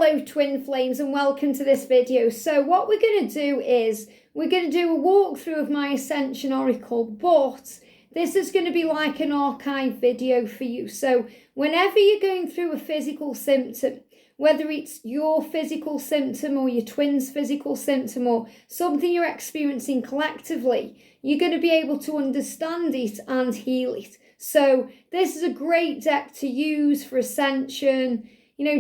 Hello twin flames and welcome to this video. So what we're going to do is we're going to do a walkthrough of my Ascension Oracle, but this is going to be like an archive video for you. So whenever you're going through a physical symptom, whether it's your physical symptom or your twin's physical symptom or something you're experiencing collectively, you're going to be able to understand it and heal it. So this is a great deck to use for Ascension,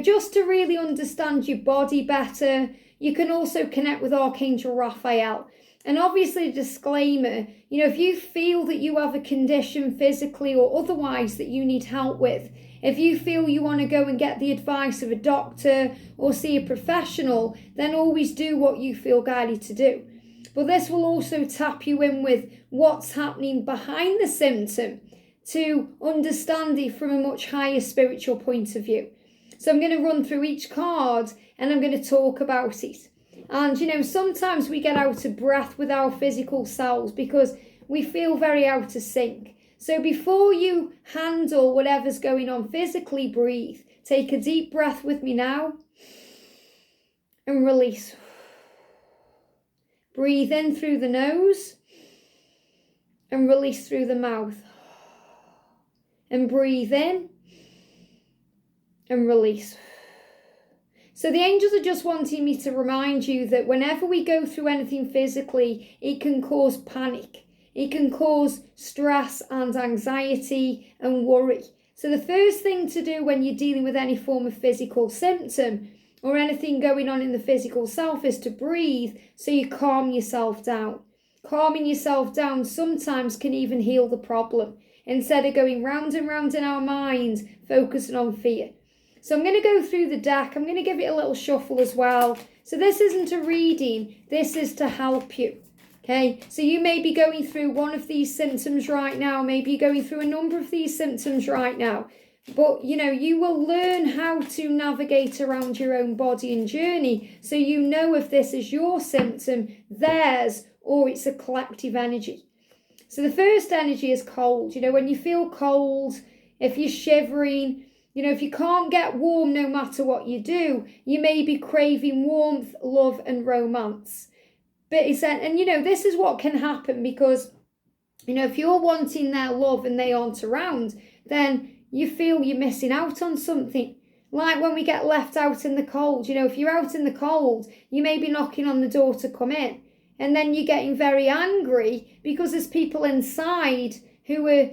just to really understand your body better. You can also connect with Archangel Raphael. And obviously, disclaimer, if you feel that you have a condition physically or otherwise that you need help with, if you feel you want to go and get the advice of a doctor or see a professional, then always do what you feel guided to do. But this will also tap you in with what's happening behind the symptom to understand it from a much higher spiritual point of view. So I'm going to run through each card and I'm going to talk about it. And, sometimes we get out of breath with our physical selves because we feel very out of sync. So before you handle whatever's going on physically, breathe. Take a deep breath with me now and release. Breathe in through the nose and release through the mouth. And breathe in and release. So the angels are just wanting me to remind you that whenever we go through anything physically, it can cause panic. It can cause stress and anxiety and worry. So the first thing to do when you're dealing with any form of physical symptom or anything going on in the physical self is to breathe so you calm yourself down. Calming yourself down sometimes can even heal the problem instead of going round and round in our minds, focusing on fear. So I'm going to go through the deck. I'm going to give it a little shuffle as well. So this isn't a reading. This is to help you. Okay, so you may be going through one of these symptoms right now. Maybe you're going through a number of these symptoms right now. But, you will learn how to navigate around your own body and journey. So you know if this is your symptom, theirs, or it's a collective energy. So the first energy is cold. When you feel cold, if you're shivering, if you can't get warm no matter what you do, you may be craving warmth, love and romance. But this is what can happen because, if you're wanting their love and they aren't around, then you feel you're missing out on something. Like when we get left out in the cold, if you're out in the cold, you may be knocking on the door to come in. And then you're getting very angry because there's people inside who are,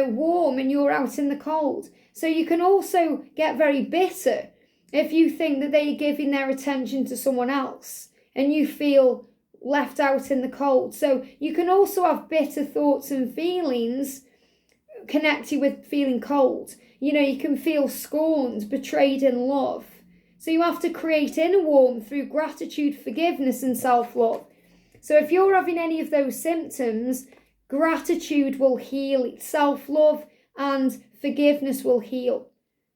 warm and you're out in the cold. So you can also get very bitter if you think that they're giving their attention to someone else and you feel left out in the cold. So you can also have bitter thoughts and feelings connected with feeling cold. You can feel scorned, betrayed in love. So you have to create inner warmth through gratitude, forgiveness and self-love. So if you're having any of those symptoms, gratitude will heal it. Self-love and forgiveness will heal.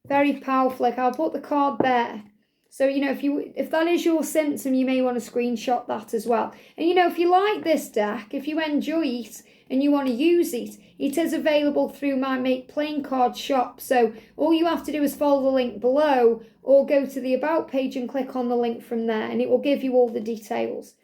Very powerful. Like I'll put the card there. So, if that is your symptom, you may want to screenshot that as well. And, if you like this deck, if you enjoy it and you want to use it, it is available through my Make Playing Card shop. So all you have to do is follow the link below or go to the About page and click on the link from there and it will give you all the details.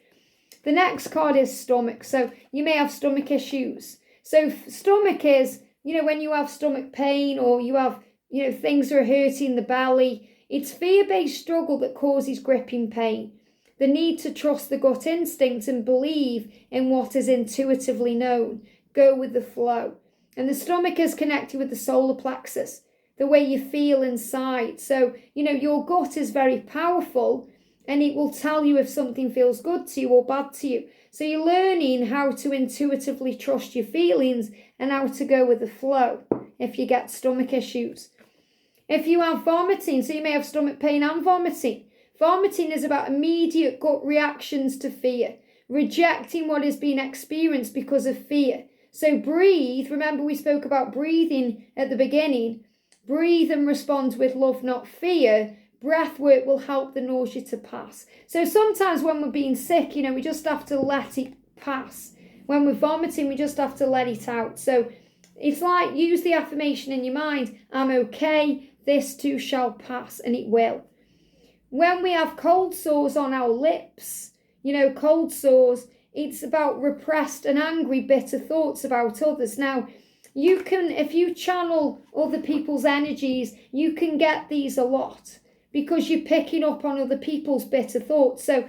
The next card is stomach. So you may have stomach issues. So stomach is, when you have stomach pain or you have, things are hurting the belly. It's fear-based struggle that causes gripping pain. The need to trust the gut instinct and believe in what is intuitively known. Go with the flow. And the stomach is connected with the solar plexus, the way you feel inside. So, your gut is very powerful and it will tell you if something feels good to you or bad to you. So you're learning how to intuitively trust your feelings and how to go with the flow if you get stomach issues. If you have vomiting, so you may have stomach pain and vomiting. Vomiting is about immediate gut reactions to fear, rejecting what is being experienced because of fear. So breathe. Remember we spoke about breathing at the beginning. Breathe and respond with love, not fear. Breath work will help the nausea to pass. So sometimes when we're being sick, we just have to let it pass. When we're vomiting, we just have to let it out. So it's like use the affirmation in your mind. I'm okay. This too shall pass, and it will. when we have cold sores on our lips, cold sores, it's about repressed and angry, bitter thoughts about others. Now, you can, if you channel other people's energies, you can get these a lot because you're picking up on other people's bitter thoughts. So,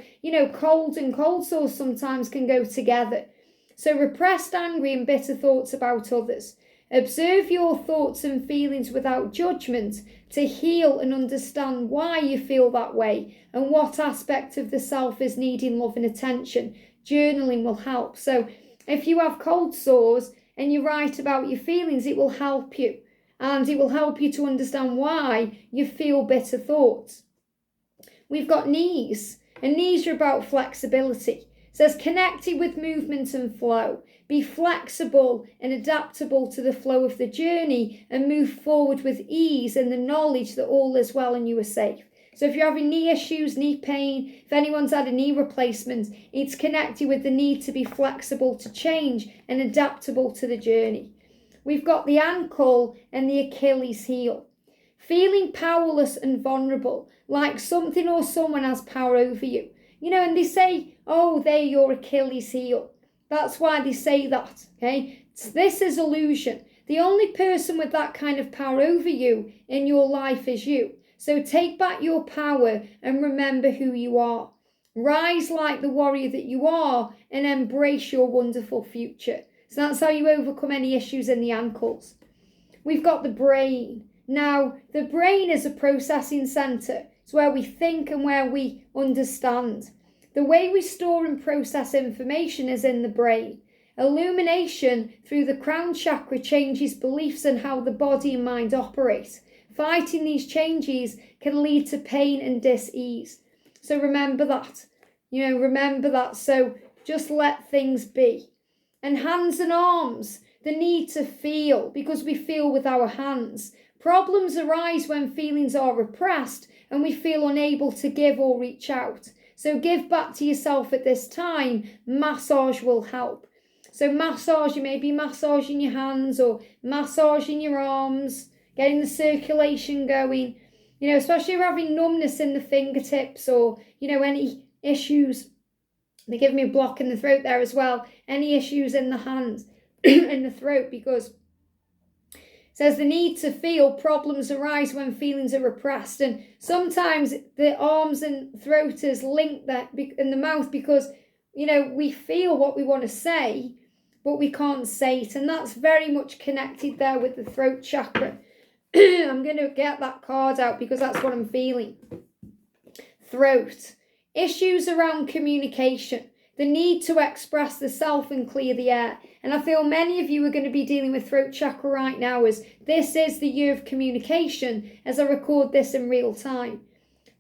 cold and cold sores sometimes can go together. So repressed, angry and bitter thoughts about others. Observe your thoughts and feelings without judgment to heal and understand why you feel that way and what aspect of the self is needing love and attention. Journaling will help. So if you have cold sores and you write about your feelings, it will help you. And it will help you to understand why you feel bitter thoughts. We've got knees, and knees are about flexibility. It says connected with movement and flow. Be flexible and adaptable to the flow of the journey and move forward with ease and the knowledge that all is well and you are safe. So if you're having knee issues, knee pain, if anyone's had a knee replacement, it's connected with the need to be flexible to change and adaptable to the journey. We've got the ankle and the Achilles heel. Feeling powerless and vulnerable, like something or someone has power over you. And they say, oh, they're your Achilles heel. That's why they say that, okay? This is illusion. The only person with that kind of power over you in your life is you. So take back your power and remember who you are. Rise like the warrior that you are and embrace your wonderful future. So that's how you overcome any issues in the ankles. We've got the brain. Now, the brain is a processing centre. It's where we think and where we understand. The way we store and process information is in the brain. Illumination through the crown chakra changes beliefs and how the body and mind operate. Fighting these changes can lead to pain and dis-ease. So remember that. Remember that. So just let things be. And hands and arms, the need to feel, because we feel with our hands. Problems arise when feelings are repressed and we feel unable to give or reach out. So give back to yourself at this time. Massage will help. So massage, you may be massaging your hands or massaging your arms, getting the circulation going, especially if you're having numbness in the fingertips or, any issues. They give me a block in the throat there as well. Any issues in the hands, in the throat, because it says the need to feel, problems arise when feelings are repressed. And sometimes the arms and throat is linked there in the mouth because, we feel what we want to say, but we can't say it. And that's very much connected there with the throat chakra. I'm going to get that card out because that's what I'm feeling. Throat. Issues around communication. The need to express the self and clear the air. And I feel many of you are going to be dealing with throat chakra right now, as this is the year of communication as I record this in real time.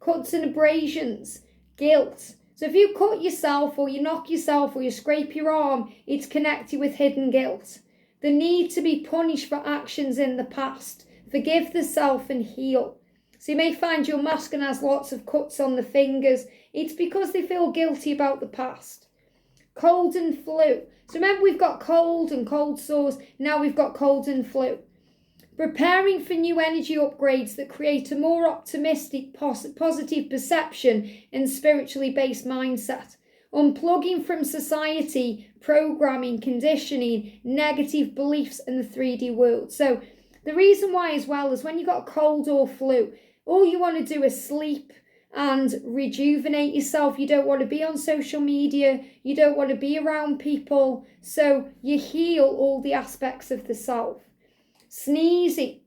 Cuts and abrasions. Guilt. So if you cut yourself or you knock yourself or you scrape your arm, it's connected with hidden guilt. The need to be punished for actions in the past. Forgive the self and heal. So you may find your masculine has lots of cuts on the fingers. It's because they feel guilty about the past. Cold and flu. So remember, we've got cold and cold sores. Now we've got cold and flu. Preparing for new energy upgrades that create a more optimistic, positive perception and spiritually based mindset. Unplugging from society, programming, conditioning, negative beliefs in the 3D world. So the reason why as well is when you've got cold or flu, all you want to do is sleep and rejuvenate yourself. You don't want to be on social media. You don't want to be around people. So you heal all the aspects of the self. Sneezing.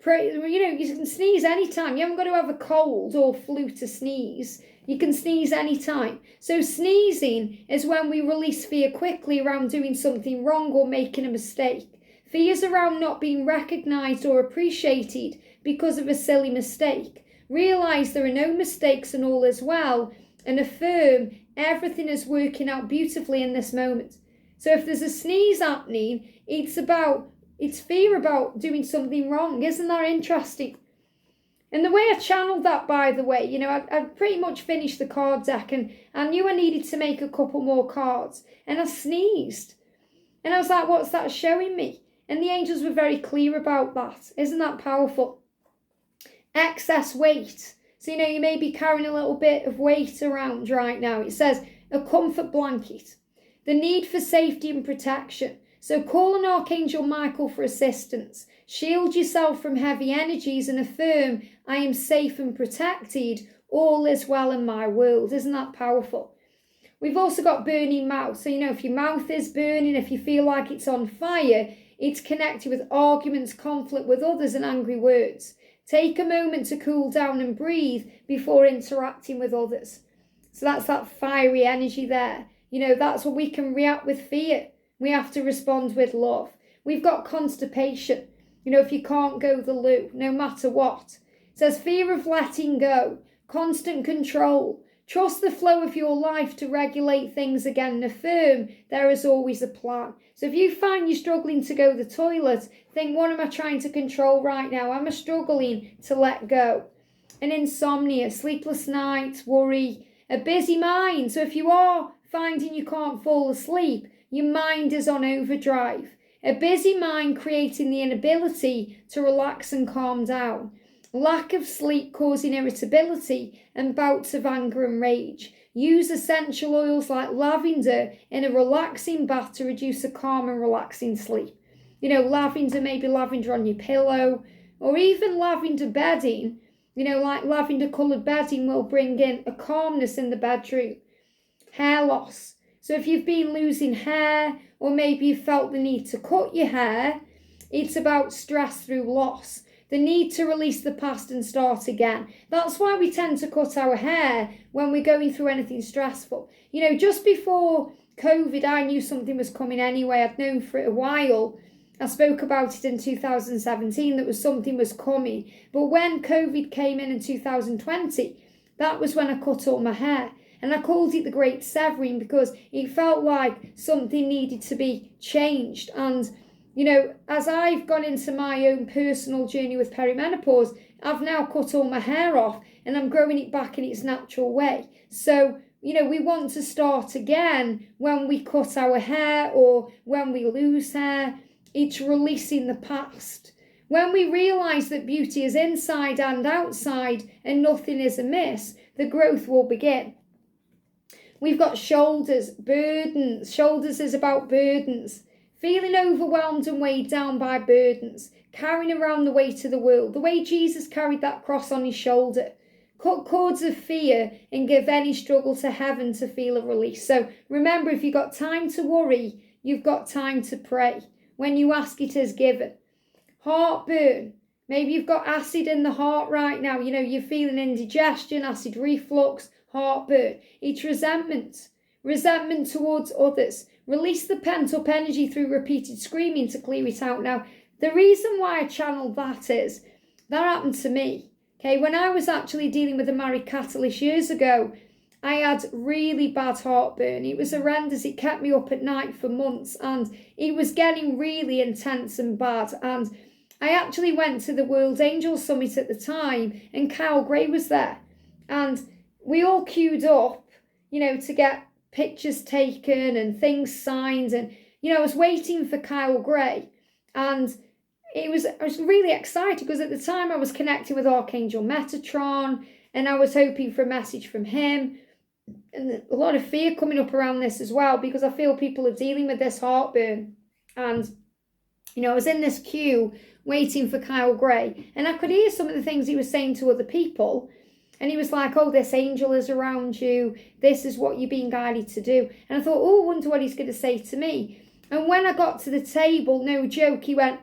You can sneeze anytime. You haven't got to have a cold or flu to sneeze. You can sneeze anytime. So sneezing is when we release fear quickly around doing something wrong or making a mistake. Fears around not being recognised or appreciated because of a silly mistake. Realise there are no mistakes and all is well, and affirm everything is working out beautifully in this moment. So if there's a sneeze happening, it's fear about doing something wrong. Isn't that interesting? And the way I channeled that, by the way, I'd pretty much finished the card deck and I knew I needed to make a couple more cards. And I sneezed. And I was like, what's that showing me? And the angels were very clear about that. Isn't that powerful? Excess weight. So, you may be carrying a little bit of weight around right now. It says a comfort blanket, the need for safety and protection. So call on Archangel Michael for assistance. Shield yourself from heavy energies and affirm, I am safe and protected. All is well in my world. Isn't that powerful? We've also got burning mouth. So, if your mouth is burning, if you feel like it's on fire, it's connected with arguments, conflict with others, and angry words. Take a moment to cool down and breathe before interacting with others. So that's that fiery energy there. That's what we can react with fear. We have to respond with love. We've got constipation. If you can't go the loo, no matter what. It says fear of letting go, constant control. Trust the flow of your life to regulate things again and affirm there is always a plan. So if you find you're struggling to go to the toilet, think, what am I trying to control right now? Am I struggling to let go? And insomnia, sleepless nights, worry, a busy mind. So if you are finding you can't fall asleep, your mind is on overdrive. A busy mind creating the inability to relax and calm down. Lack of sleep causing irritability and bouts of anger and rage. Use essential oils like lavender in a relaxing bath to reduce a calm and relaxing sleep. Lavender, maybe lavender on your pillow, or even lavender bedding, like lavender coloured bedding will bring in a calmness in the bedroom. Hair loss. So if you've been losing hair, or maybe you felt the need to cut your hair, it's about stress through loss. The need to release the past and start again. That's why we tend to cut our hair when we're going through anything stressful. Just before COVID, I knew something was coming anyway. I'd known for it a while. I spoke about it in 2017 that something was coming. But when COVID came in 2020, that was when I cut all my hair. And I called it the Great Severing because it felt like something needed to be changed. And as I've gone into my own personal journey with perimenopause, I've now cut all my hair off and I'm growing it back in its natural way. So, we want to start again when we cut our hair or when we lose hair. It's releasing the past. When we realise that beauty is inside and outside and nothing is amiss, the growth will begin. We've got shoulders, burdens. Shoulders is about burdens. Feeling overwhelmed and weighed down by burdens, carrying around the weight of the world, the way Jesus carried that cross on his shoulder. Cut cords of fear and give any struggle to heaven to feel a release. So remember, if you've got time to worry, you've got time to pray. When you ask, it is given. Heartburn. Maybe you've got acid in the heart right now. You're feeling indigestion, acid reflux, heartburn. It's resentment. Resentment towards others. Release the pent-up energy through repeated screaming to clear it out. Now, the reason why I channeled that is, that happened to me. Okay, when I was actually dealing with a married catalyst years ago, I had really bad heartburn. It was horrendous. It kept me up at night for months and it was getting really intense and bad. And I actually went to the World Angel Summit at the time and Kyle Gray was there. And we all queued up, to get pictures taken and things signed, and I was waiting for Kyle Gray, and I was really excited because at the time I was connecting with Archangel Metatron and I was hoping for a message from him, and a lot of fear coming up around this as well because I feel people are dealing with this heartburn. And I was in this queue waiting for Kyle Gray and I could hear some of the things he was saying to other people. And he was like, oh, this angel is around you. This is what you're being guided to do. And I thought, oh, I wonder what he's going to say to me. And when I got to the table, no joke, he went,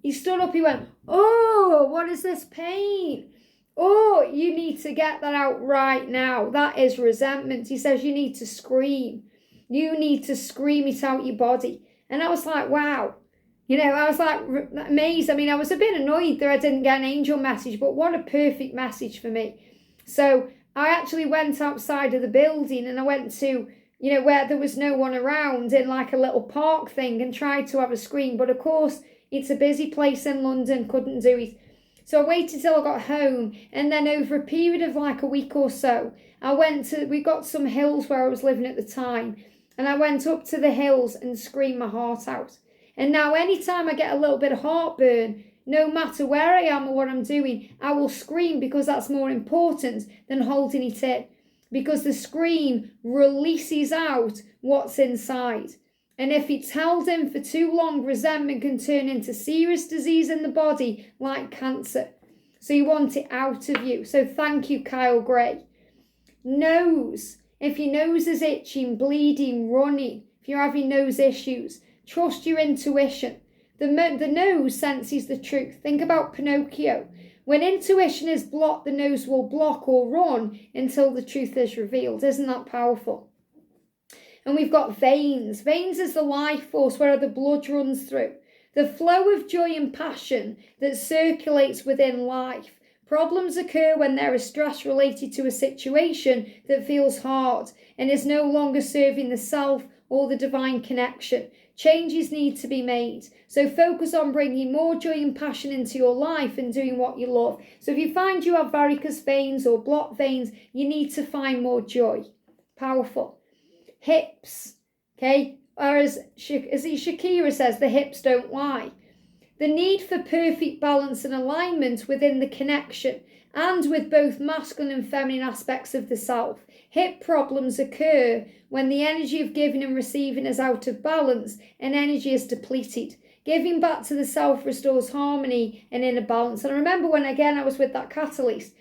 he stood up, he went, oh, what is this pain? Oh, you need to get that out right now. That is resentment. He says you need to scream. You need to scream it out your body. And I was like, wow. I was like amazed. I mean, I was a bit annoyed that I didn't get an angel message, but what a perfect message for me. So I actually went outside of the building and I went to, where there was no one around in like a little park thing and tried to have a scream. But of course, it's a busy place in London, couldn't do it. So I waited till I got home and then over a period of like a week or so, we got some hills where I was living at the time and I went up to the hills and screamed my heart out. And now anytime I get a little bit of heartburn, No matter where I am or what I'm doing, I will scream because that's more important than holding it in. Because the scream releases out what's inside. And if it's held in for too long, resentment can turn into serious disease in the body like cancer. So you want it out of you. So thank you, Kyle Gray. Nose. If your nose is itching, bleeding, running, if you're having nose issues, trust your intuition. The nose senses the truth. Think about Pinocchio. When intuition is blocked, the nose will block or run until the truth is revealed. Isn't that powerful? And we've got veins. Veins is the life force where the blood runs through. The flow of joy and passion that circulates within life. Problems occur when there is stress related to a situation that feels hard and is no longer serving the self or the divine connection. Changes need to be made. So focus on bringing more joy and passion into your life and doing what you love. So if you find you have varicose veins or blocked veins, you need to find more joy. Powerful. Hips. Okay. Or as Shakira says, the hips don't lie. The need for perfect balance and alignment within the connection and with both masculine and feminine aspects of the self. Hip problems occur when the energy of giving and receiving is out of balance and energy is depleted. Giving back to the self restores harmony and inner balance. And I remember when, again, I was with that catalyst,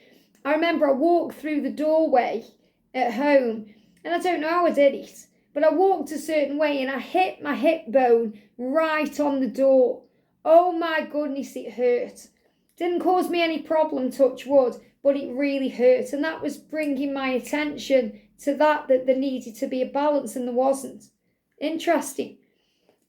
I remember I walked through the doorway at home, and I don't know how I did it, but I walked a certain way and I hit my hip bone right on the door. Oh my goodness, it hurt. Didn't cause me any problem, touch wood, but it really hurt. And that was bringing my attention to that there needed to be a balance and there wasn't. Interesting.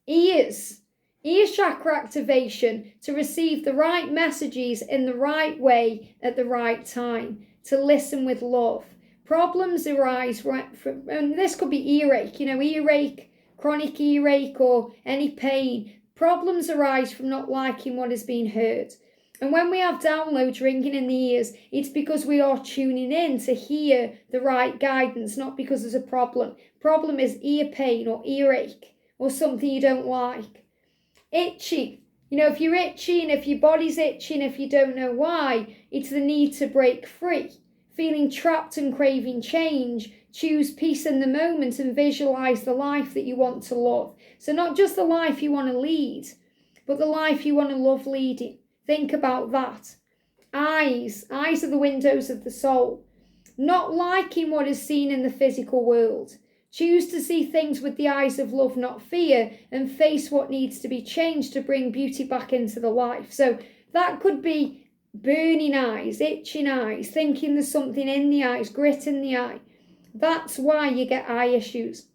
Ears. Ear chakra activation to receive the right messages in the right way at the right time. To listen with love. Problems arise from, and this could be earache, earache, chronic earache or any pain. Problems arise from not liking what is being heard. And when we have downloads ringing in the ears, it's because we are tuning in to hear the right guidance, not because there's a problem. Problem is ear pain or earache or something you don't like. Itching. If you're itching, if your body's itching, if you don't know why, it's the need to break free. Feeling trapped and craving change, choose peace in the moment and visualize the life that you want to love. So not just the life you want to lead, but the life you want to love leading. Think about that. Eyes are the windows of the soul. Not liking what is seen in the physical world. Choose to see things with the eyes of love, not fear, and face what needs to be changed to bring beauty back into the life. So that could be burning eyes, itching eyes, thinking there's something in the eyes, grit in the eye. That's why you get eye issues.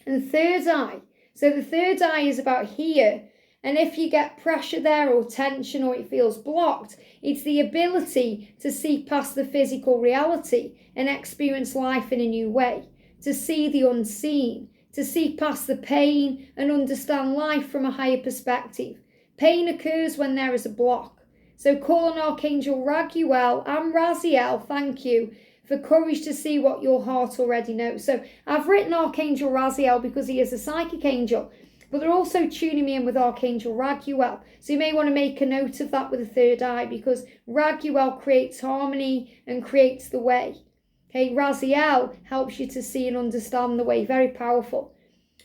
And third eye. So the third eye is about here. And if you get pressure there or tension or it feels blocked, it's the ability to see past the physical reality and experience life in a new way. To see the unseen, to see past the pain and understand life from a higher perspective. Pain occurs when there is a block. So call on Archangel Raguel and Raziel, thank you, for courage to see what your heart already knows. So I've written Archangel Raziel because he is a psychic angel, but they're also tuning me in with Archangel Raguel. So you may want to make a note of that with the third eye because Raguel creates harmony and creates the way. Okay, Raziel helps you to see and understand the way. Very powerful.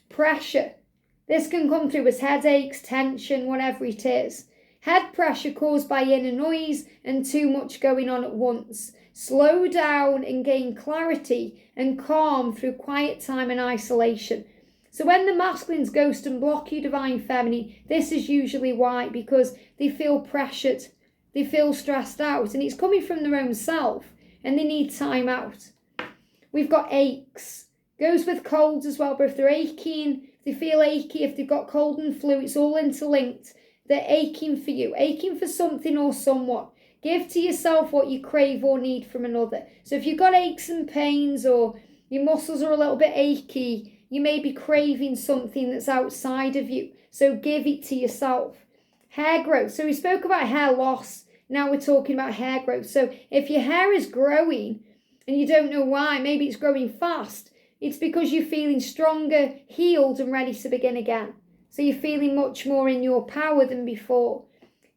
Pressure. This can come through as headaches, tension, whatever it is. Head pressure caused by inner noise and too much going on at once. Slow down and gain clarity and calm through quiet time and isolation. So when the masculines ghost and block you, divine feminine, this is usually why, because they feel pressured, they feel stressed out, and it's coming from their own self, and they need time out. We've got aches. Goes with colds as well, but if they're aching, if they feel achy, if they've got cold and flu, it's all interlinked. They're aching for you, aching for something or someone. Give to yourself what you crave or need from another. So if you've got aches and pains or your muscles are a little bit achy, you may be craving something that's outside of you. So give it to yourself. Hair growth. So we spoke about hair loss. Now we're talking about hair growth. So if your hair is growing and you don't know why, maybe it's growing fast, it's because you're feeling stronger, healed and ready to begin again. So you're feeling much more in your power than before.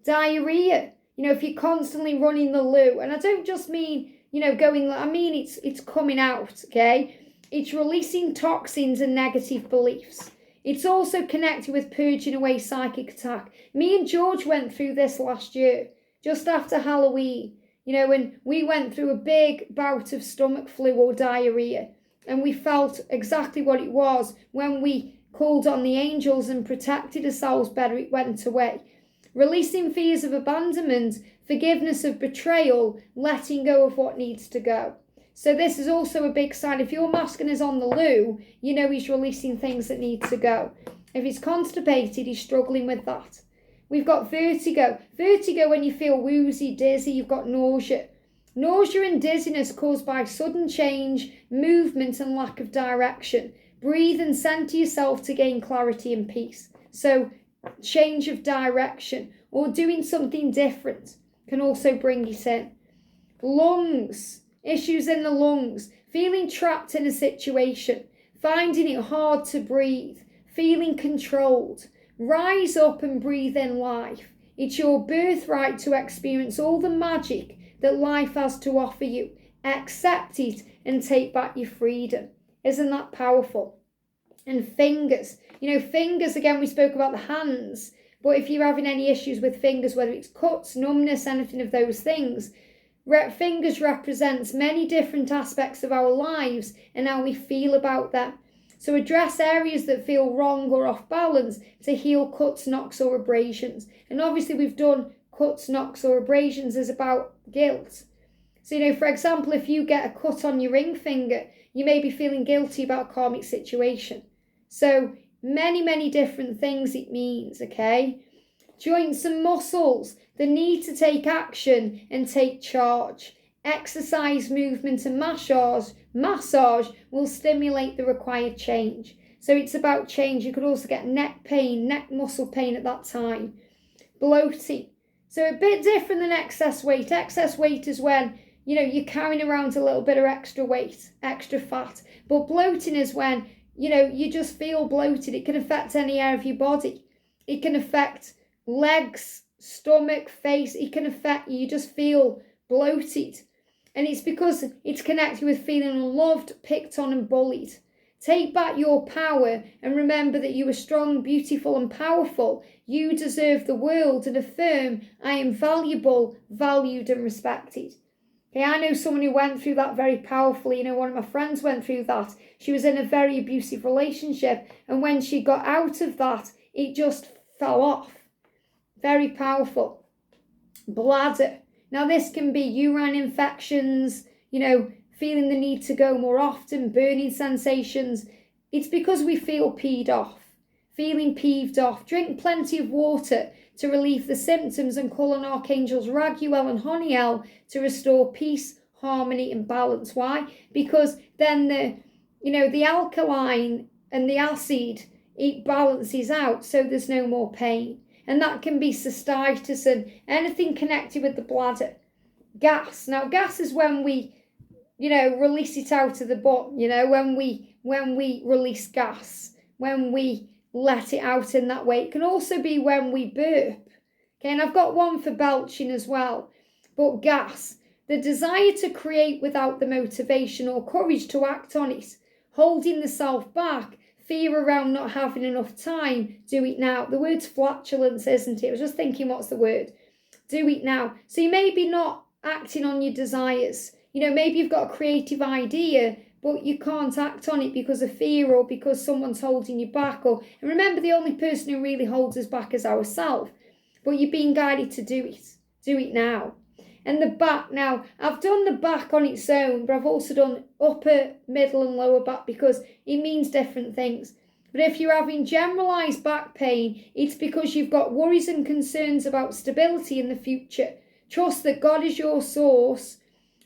Diarrhea, if you're constantly running the loo, and I don't just mean, I mean it's coming out, okay? It's releasing toxins and negative beliefs. It's also connected with purging away psychic attack. Me and George went through this last year, just after Halloween, when we went through a big bout of stomach flu or diarrhea, and we felt exactly what it was. When we called on the angels and protected ourselves better, it went away. Releasing fears of abandonment, forgiveness of betrayal, letting go of what needs to go. So this is also a big sign. If your masculine is on the loo, he's releasing things that need to go. If he's constipated, he's struggling with that. We've got vertigo. Vertigo when you feel woozy, dizzy, you've got nausea. Nausea and dizziness caused by sudden change, movement and lack of direction. Breathe and center yourself to gain clarity and peace. So change of direction or doing something different can also bring it in. Lungs. Issues in the lungs, feeling trapped in a situation, finding it hard to breathe, feeling controlled. Rise up and breathe in life. It's your birthright to experience all the magic that life has to offer you. Accept it and take back your freedom. Isn't that powerful? And fingers. Fingers, again, we spoke about the hands, but if you're having any issues with fingers, whether it's cuts, numbness, anything of those things, fingers represents many different aspects of our lives and how we feel about them. So address areas that feel wrong or off balance to heal cuts, knocks or abrasions. And obviously we've done cuts, knocks or abrasions is about guilt. So, for example, if you get a cut on your ring finger, you may be feeling guilty about a karmic situation. So many, many different things it means, okay? Joints and muscles, the need to take action and take charge. Exercise, movement and massage will stimulate the required change. So it's about change. You could also get neck pain, neck muscle pain at that time. Bloating. So a bit different than excess weight. Excess weight is when, you're carrying around a little bit of extra weight, extra fat. But bloating is when, you just feel bloated. It can affect any area of your body. It can affect legs, stomach, face. It can affect you just feel bloated. And it's because it's connected with feeling unloved, picked on and bullied. Take back your power and remember that you are strong, beautiful and powerful. You deserve the world, and affirm, I am valuable, valued and respected. Okay, I know someone who went through that very powerfully. One of my friends went through that. She was in a very abusive relationship, and when she got out of that, it just fell off. Very powerful. Bladder. Now this can be urine infections, feeling the need to go more often, burning sensations. It's because we feel peed off, feeling peeved off. Drink plenty of water to relieve the symptoms and call on archangels Raguel and Honiel to restore peace, harmony and balance. Why? Because then the alkaline and the acid, it balances out so there's no more pain. And that can be cystitis and anything connected with the bladder. Gas. Now, gas is when we, release it out of the butt, when we release gas, when we let it out in that way. It can also be when we burp. Okay, and I've got one for belching as well. But gas, the desire to create without the motivation or courage to act on it, holding the self back, fear around not having enough time, do it now. The word's flatulence, isn't it? I was just thinking, what's the word? Do it now. So you may be not acting on your desires. Maybe you've got a creative idea, but you can't act on it because of fear or because someone's holding you back. And remember, the only person who really holds us back is ourselves. But you're being guided to do it. Do it now. And the back. Now, I've done the back on its own, but I've also done upper, middle and lower back because it means different things. But if you're having generalised back pain, it's because you've got worries and concerns about stability in the future. Trust that God is your source.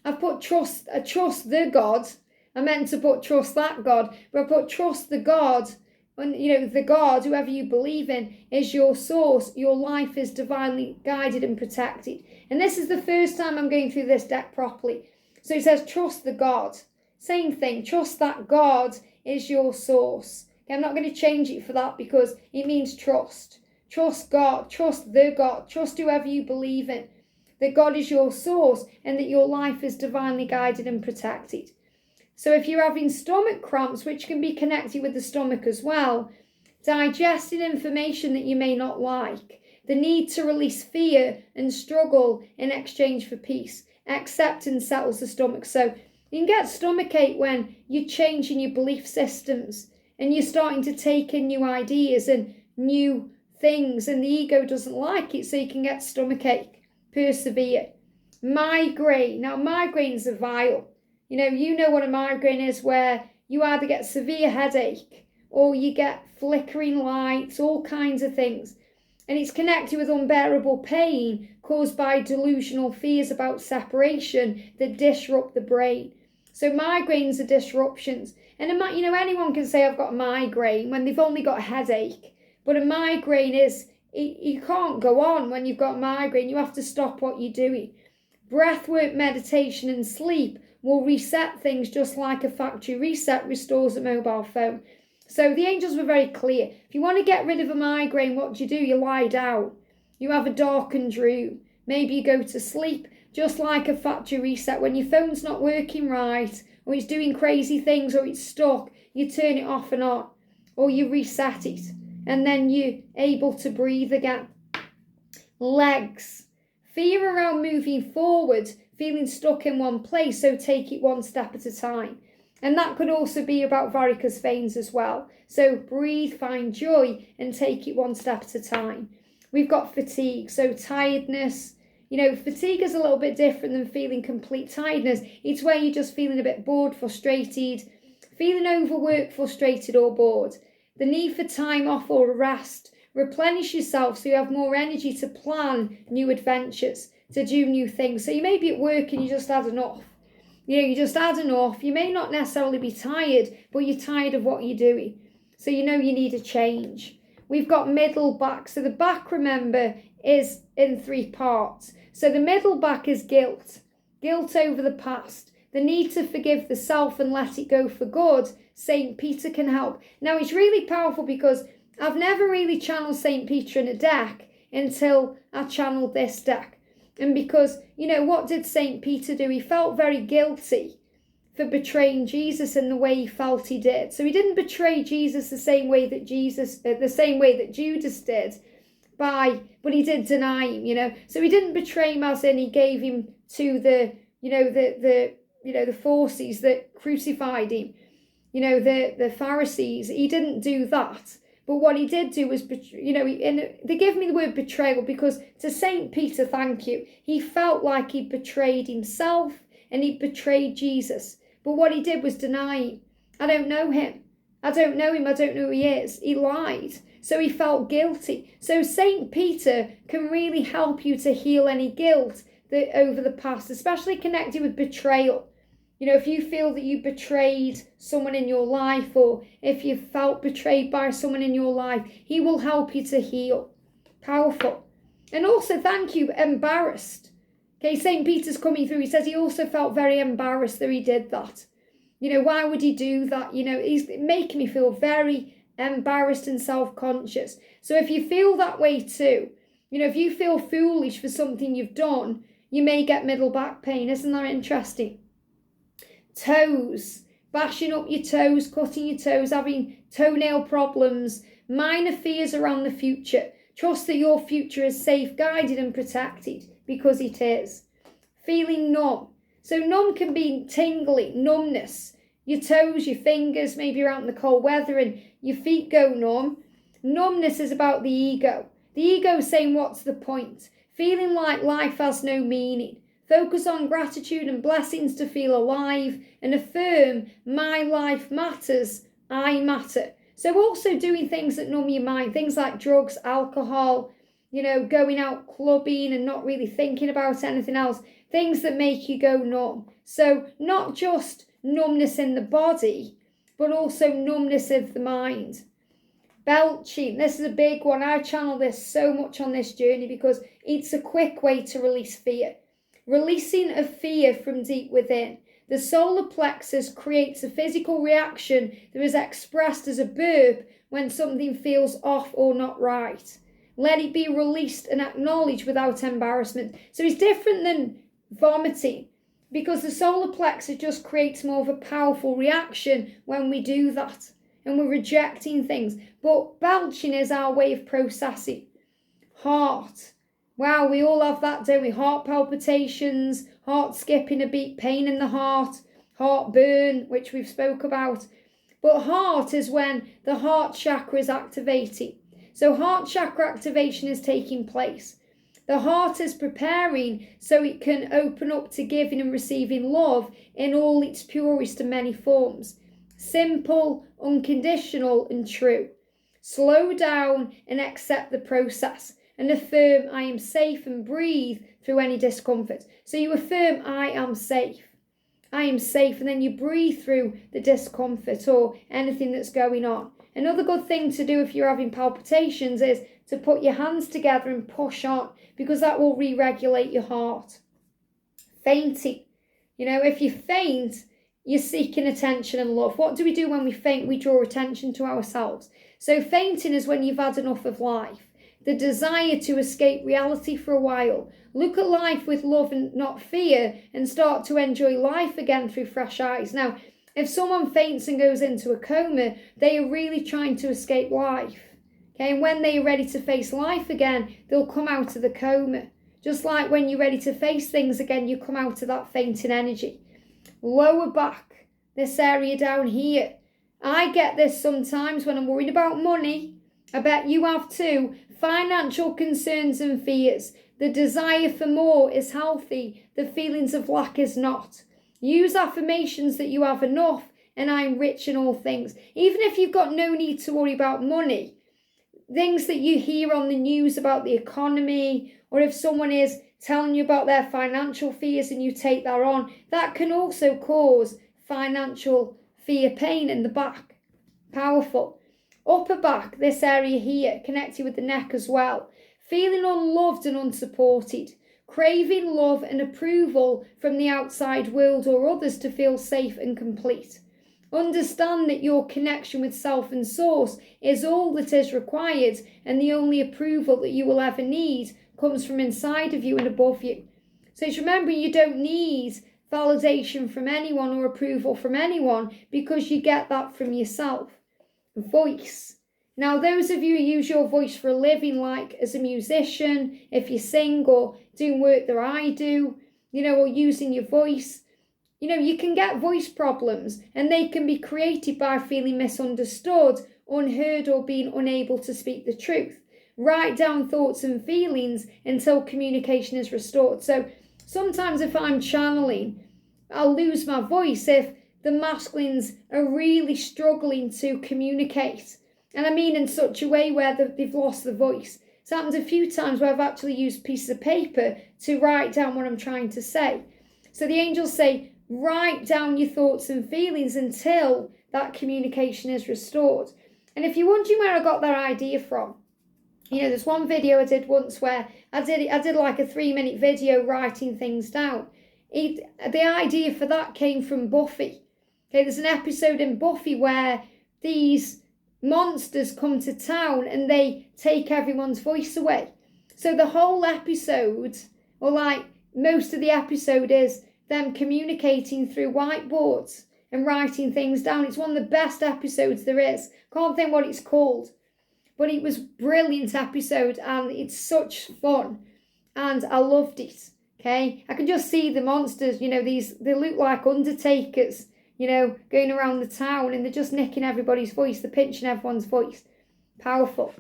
I've put trust the God. I meant to put trust that God, but I put trust the God. And, the God, whoever you believe in, is your source. Your life is divinely guided and protected. And this is the first time I'm going through this deck properly. So it says, trust the God. Same thing, trust that God is your source. Okay, I'm not going to change it for that because it means trust. Trust God, trust the God, trust whoever you believe in, that God is your source and that your life is divinely guided and protected. So if you're having stomach cramps, which can be connected with the stomach as well, digesting information that you may not like, the need to release fear and struggle in exchange for peace, acceptance settles the stomach. So you can get stomachache when you're changing your belief systems and you're starting to take in new ideas and new things, and the ego doesn't like it, so you can get stomachache. Persevere. Migraine. Now, migraines are vile. You know what a migraine is, where you either get severe headache or you get flickering lights, all kinds of things. And it's connected with unbearable pain caused by delusional fears about separation that disrupt the brain. So migraines are disruptions. And anyone can say I've got a migraine when they've only got a headache. But a migraine is, you can't go on when you've got a migraine. You have to stop what you're doing. Breathwork, meditation and sleep will reset things, just like a factory reset restores a mobile phone. So the angels were very clear. If you want to get rid of a migraine, what do? You lie down. You have a darkened room. Maybe you go to sleep, just like a factory reset. When your phone's not working right, or it's doing crazy things, or it's stuck, you turn it off and on, or you reset it, and then you're able to breathe again. Legs. Fear around moving forward, feeling stuck in one place, so take it one step at a time. And that could also be about varicose veins as well. So breathe, find joy, and take it one step at a time. We've got fatigue, so tiredness. Fatigue is a little bit different than feeling complete tiredness. It's where you're just feeling a bit bored, frustrated, feeling overworked, frustrated or bored. The need for time off or rest. Replenish yourself so you have more energy to plan new adventures, to do new things. So you may be at work and you just had enough. You just had enough. You may not necessarily be tired, but you're tired of what you're doing. So you need a change. We've got middle back. So the back, remember, is in 3 parts. So the middle back is guilt. Guilt over the past. The need to forgive the self and let it go for good. St. Peter can help. Now, it's really powerful because I've never really channeled St. Peter in a deck until I channeled this deck. And because, what did St. Peter do? He felt very guilty for betraying Jesus in the way he felt he did. So he didn't betray Jesus the same way that Judas did, but he did deny him, So he didn't betray him as in he gave him to the forces that crucified him, the Pharisees. He didn't do that. But what he did do was, and they give me the word betrayal because to St. Peter, thank you, he felt like he betrayed himself and he betrayed Jesus. But what he did was deny him. I don't know him. I don't know him. I don't know who he is. He lied. So he felt guilty. So St. Peter can really help you to heal any guilt that over the past, especially connected with betrayal. If you feel that you betrayed someone in your life, or if you felt betrayed by someone in your life, he will help you to heal. Powerful. And also, thank you, embarrassed. Okay, St. Peter's coming through. He says he also felt very embarrassed that he did that. Why would he do that? He's making me feel very embarrassed and self-conscious. So if you feel that way too, if you feel foolish for something you've done, you may get middle back pain. Isn't that interesting? Toes, bashing up your toes, cutting your toes, having toenail problems, minor fears around the future. Trust that your future is safe, guided and protected, because it is. Feeling numb. So numb can be tingly, numbness. Your toes, your fingers, maybe you're out in the cold weather and your feet go numb. Numbness is about the ego. The ego is saying, what's the point? Feeling like life has no meaning. Focus on gratitude and blessings to feel alive and affirm my life matters, I matter. So also doing things that numb your mind, things like drugs, alcohol, going out clubbing and not really thinking about anything else, things that make you go numb. So not just numbness in the body, but also numbness of the mind. Belching, this is a big one. I channel this so much on this journey because it's a quick way to release fear. Releasing of fear from deep within. The solar plexus creates a physical reaction that is expressed as a burp when something feels off or not right. Let it be released and acknowledged without embarrassment. So it's different than vomiting, because the solar plexus just creates more of a powerful reaction when we do that, and we're rejecting things. But belching is our way of processing. Heart. Wow, we all have that, don't we? Heart palpitations, heart skipping a beat, pain in the heart, heartburn, which we've spoke about. But heart is when the heart chakra is activating. So heart chakra activation is taking place. The heart is preparing so it can open up to giving and receiving love in all its purest and many forms. Simple, unconditional, and true. Slow down and accept the process, and affirm, I am safe, and breathe through any discomfort. So you affirm, I am safe. I am safe, and then you breathe through the discomfort or anything that's going on. Another good thing to do if you're having palpitations is to put your hands together and push on, because that will re-regulate your heart. Fainting. If you faint, you're seeking attention and love. What do we do when we faint? We draw attention to ourselves. So fainting is when you've had enough of life. The desire to escape reality for a while. Look at life with love and not fear, and start to enjoy life again through fresh eyes. Now, if someone faints and goes into a coma, they are really trying to escape life. Okay, and when they are ready to face life again, they'll come out of the coma. Just like when you're ready to face things again, you come out of that fainting energy. Lower back, this area down here. I get this sometimes when I'm worried about money. I bet you have too. Financial concerns and fears. The desire for more is healthy. The feelings of lack is not. Use affirmations that you have enough and I'm rich in all things. Even if you've got no need to worry about money, things that you hear on the news about the economy, or if someone is telling you about their financial fears and you take that on, that can also cause financial fear, pain in the back. Powerful. Upper back, this area here, connected with the neck as well. Feeling unloved and unsupported. Craving love and approval from the outside world or others to feel safe and complete. Understand that your connection with self and source is all that is required, and the only approval that you will ever need comes from inside of you and above you. So it's remembering you don't need validation from anyone or approval from anyone, because you get that from yourself. Voice. Now, those of you who use your voice for a living, like as a musician, if you sing or doing work that I do, or using your voice, you can get voice problems, and they can be created by feeling misunderstood, unheard, or being unable to speak the truth. Write down thoughts and feelings until communication is restored. So sometimes if I'm channeling, I'll lose my voice if the masculines are really struggling to communicate. And I mean in such a way where they've lost the voice. It's happened a few times where I've actually used pieces of paper to write down what I'm trying to say. So the angels say, write down your thoughts and feelings until that communication is restored. And if you're wondering where I got that idea from, there's one video I did once where I did like a 3-minute video writing things down. The idea for that came from Buffy. Okay, there's an episode in Buffy where these monsters come to town and they take everyone's voice away. So the whole episode, or like most of the episode, is them communicating through whiteboards and writing things down. It's one of the best episodes there is. Can't think what it's called, but it was a brilliant episode and it's such fun and I loved it. Okay, I can just see the monsters, they look like undertakers, going around the town, and they're just nicking everybody's voice. They're pinching everyone's voice. Powerful.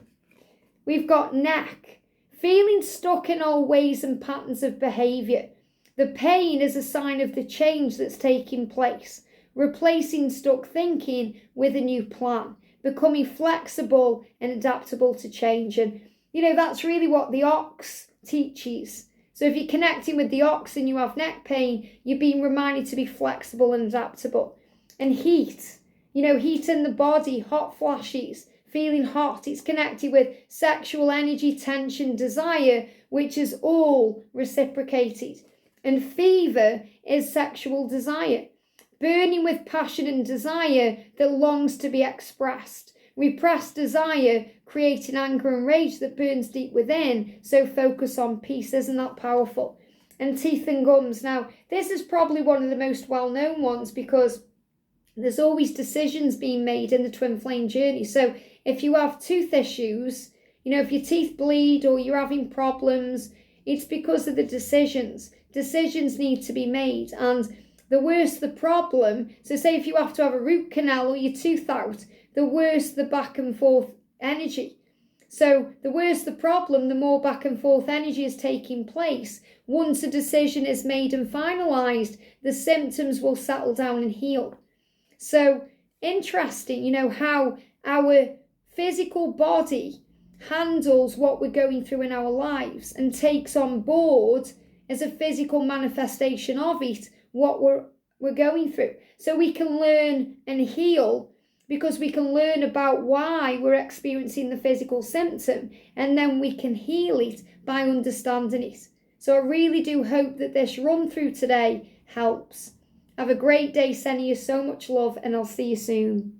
We've got neck. Feeling stuck in old ways and patterns of behaviour. The pain is a sign of the change that's taking place. Replacing stuck thinking with a new plan. Becoming flexible and adaptable to change. And, that's really what the ox teaches. So if you're connecting with the ox and you have neck pain, you're being reminded to be flexible and adaptable. And heat, heat in the body, hot flashes, feeling hot. It's connected with sexual energy, tension, desire, which is all reciprocated. And fever is sexual desire. Burning with passion and desire that longs to be expressed. Repressed desire, creating anger and rage that burns deep within. So focus on peace. Isn't that powerful? And teeth and gums. Now, this is probably one of the most well-known ones because there's always decisions being made in the twin flame journey. So if you have tooth issues, if your teeth bleed or you're having problems, it's because of the decisions. Decisions need to be made. And the worse the problem, so say if you have to have a root canal or your tooth out, the worse the back and forth energy. So the worse the problem, the more back and forth energy is taking place. Once a decision is made and finalised, the symptoms will settle down and heal. So interesting, how our physical body handles what we're going through in our lives and takes on board as a physical manifestation of it what we're going through. So we can learn and heal because we can learn about why we're experiencing the physical symptom, and then we can heal it by understanding it. So I really do hope that this run through today helps. Have a great day, sending you so much love, and I'll see you soon.